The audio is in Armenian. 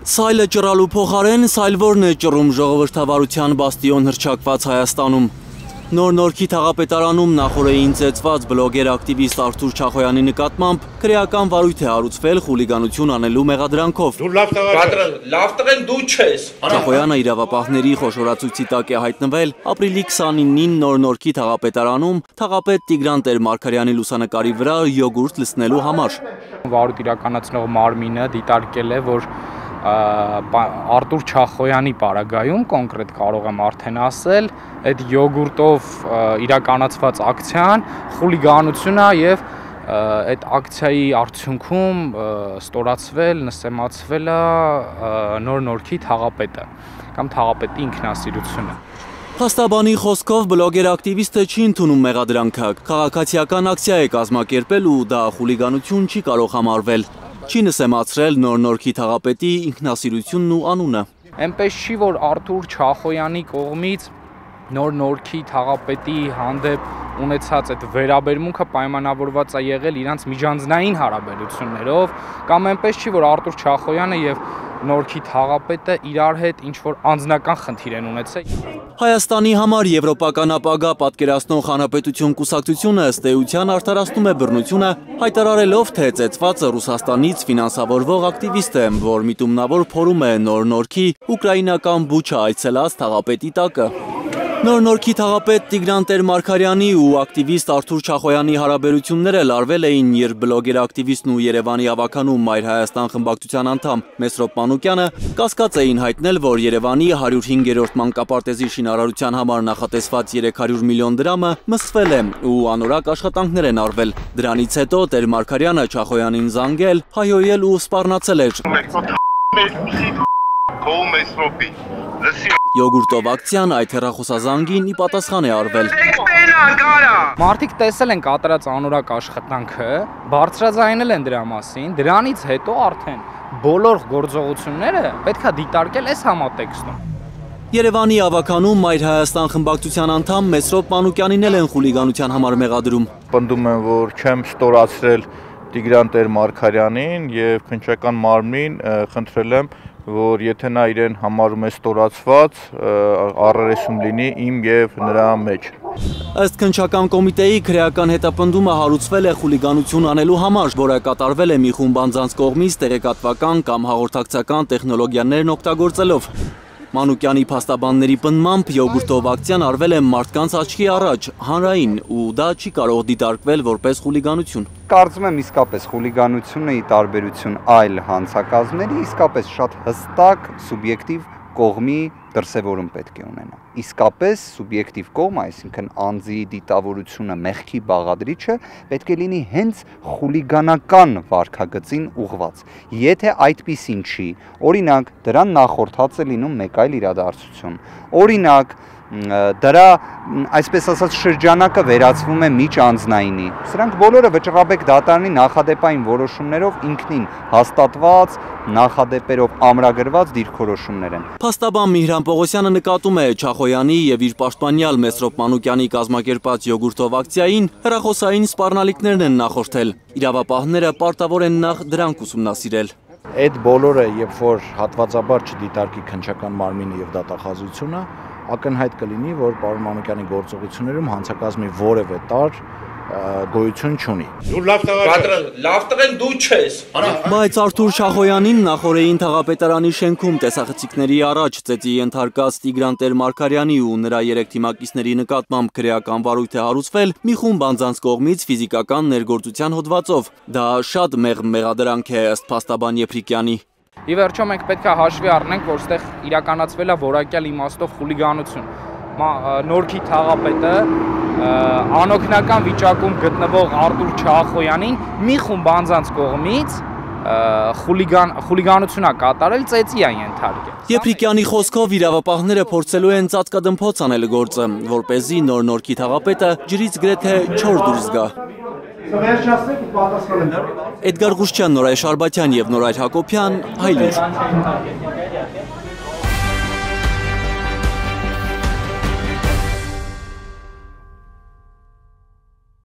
Սայլը ճռալու փոխարեն սայլվորն է ճռում ժողովրդավարության բաստիոն հռչակված Հայաստանում։ Նոր-Նորքի թաղապետարանում նախօրեին ծեծված բլոգեր ակտիվիստ Արթուր Չախոյանի նկատմամբ քրեական վարույթ է հարուցվել խուլիգանություն անելու մեղադրանքով։ Լավ տղեն դու չես։ Չախոյանը իրավապահների խոշորացույցի տակ է հայտնվել ապրիլի 29-ին Նոր-Նորքի թաղապետարանում թաղապետ Տիգրան Տեր-Մարգարյանի լուսանկարի վրա յոգուրտ լցնելու համար։ Վարույթ իրականացնող մարմինը դիտարկել է, որ Արթուր Չախոյանի պարագայում կոնկրետ կարող եմ արդեն ասել, այդ յոգուրտով իրականացված ակցիան խուլիգանություն է եւ այդ ակցիայի արդյունքում ստորացվել, նսեմացվել է Նոր-Նորքի թաղապետը կամ թաղապետի ինքնասիրությունը։ Փաստաբանի խոսքով բլոգեր ակտիվիստը չի ընդունում մեղադրանքը, քաղաքացիական ակցիա է կազմակերպել ու դա խուլիգանություն չի կարող համարվել։ Չի նսեմացրել Նոր-Նորքի թաղապետի ինքնասիրությունն ու անունը։ Այնպես չի, որ Արթուր Չախոյանի կողմից Նոր-Նորքի թաղապետի հանդեպ ունեցած այդ վերաբերմունքը պայմանավորված է եղել իրանց միջանձնային հարաբերություններով, կամ այնպես չի, որ Արթուր Չախոյանը եւ Նորքի թաղապետը իրար հետ ինչ-որ անձնական խնդիր են ունեցել։ Հայաստանի համար եվրոպական ապագա պատկերացնող Հանրապետություն կուսակցությունը ըստ էության արդարացնում է բռնությունը, հայտարարելով, թե ծեծվածը Ռուսաստանից ֆինանսավորվող ակտիվիստ է, որ միտումնավոր փորում է Նոր-Նորքի ուկրաինական Բուչա այցելած թաղապետի տակը։ Նոր-Նորքի թաղապետ Տիգրան Տեր-Մարգարյանի ու ակտիվիստ Արթուր Չախոյանի հարաբերությունները լարվել էին, երբ բլոգեր ակտիվիստն ու Երևանի ավականու Մայր Հայաստան խմբակցության անդամ Մեսրոպ Մանուկյանը կասկած էին հայտնել, որ Երևանի 105-րդ մանկապարտեզի շինարարության համար նախատեսված 300 միլիոն դրամը մսվել է ու անորակ աշխատանքներ են արվել։ Դրանից հետո Տեր-Մարգարյանը Չախոյանին զանգել, հայհոյել ու սպառնացել էր։ Յոգուրտով ակցիան այդ հեռախոսազանգին ի պատասխան է արվել։ Մարդիկ տեսել են կատարած անորակ աշխատանքը, բարձրաձայնել են դրա մասին, դրանից հետո արդեն բոլոր գործողությունները պետք է դիտարկել այս համատեքստում։ Երևանի ավականում Մայր Հայաստան խմբակցության անդամ Մեսրոպ Մանուկյանին էլ են խուլիգանության համար մեղադրում։ Պնդում եմ, որ չեմ ստորացրել Տիգրան Տեր-Մարգարյանին եւ քննչական մարմնին խնդրել եմ, որ եթե նա իրեն համարում է ստորացված, առերեսում լինի իմ եւ նրա մեջ։ Ըստ քննչական կոմիտեի քրեական հետապնդումը հարուցվել է խուլիգանություն անելու համար, որը կատարվել է մի խումբ անձանց կողմից տեղեկատվական կամ հաղորդակցական տեխնոլոգիաներն օգտագործելով։ Մանուկյանի փաստաբանների պնդմամբ յոգուրտով ակցիան արվել է մարդկանց աչքի առաջ, հանրային, ու դա չի կարող դիտարկվել որպես խուլիգանություն։ Կարծում եմ իսկապես խուլիգանությունը ի տարբերություն այլ հանցակազմների իսկապես շատ հստակ սուբյեկտիվ կողմի դրսևորում պետք է ունենա։ Իսկապես սուբյեկտիվ կողմը, այսինքն անձի դիտավորությունը, մեղքի բաղադրիչը պետք է լինի հենց խուլիգանական վարքագծին ուղղված։ Եթե այդպիսին չի, օրինակ դրան նախորդած է լինում մեկ այլ իրադարձություն։ Օրինակ դրա, այսպես ասած, շրջանակը վերածվում է միջանձնայինի։ Սրանք բոլորը Վճռաբեկ դատարանի նախադեպային որոշումներով ինքնին հաստատված, նախադեպերով ամրագրված դիրքորոշումներ են։ Փաստաբան Միհրան Պողոսյանը նկատում է Չախոյանի եւ իր պաշտպանյալ Մեսրոպ Մանուկյանի կազմակերպած յոգուրտով ակցիային հեռախոսային սպառնալիքներն են նախորդել։ Իրավապահները պարտավոր են նախ դրանք ուսումնասիրել։ Այդ բոլորը, երբ որ հատվածաբար չդիտարկի քննչական մարմինը եւ դատախազությունը, ակնհայտ կլինի, որ պարոն Մանուկյանի գործողություններում հանցակազմի որևէ տար գոյություն չունի։ Դու լավ տղեն դու չես։ Բայց Արթուր Չախոյանին նախօրեին թաղապետարանի շենքում տեսախցիկների առաջ ծեծի ենթարկած Տիգրան Տեր-Մարգարյանի ու նրա 3 թիմակիցների նկատմամբ քրեական վարույթ է հարուցվել մի խումբ անձանց կողմից ֆիզիկական ներգործության հոդվածով։ Դա շատ մեղադրանք է ըստ փաստաբան Եփրիկյանի։ Ի վերջո մենք պետք է հաշվի առնենք, որ այստեղ իրականացվել է որակյալ իմաստով խուլիգանություն։ Նորքի թաղապետը անօգնական վիճակում գտնվող Արթուր Չախոյանին մի խումբ անձանց կողմից խուլիգանություն է կատարել, ծեծի է ենթարկել։ Եփրիկյանի խոսքով իրավապահները փորձելու են ծածկադմփոց անել գործը, որպեսզի Նոր-Նորքի թաղապետը ջրից գրեթե չոր դուրս գա։ Էդգար Ղուշչյան, Նորայր Շարբաթյան և Նորայր Հակոբյան, Հայլուր։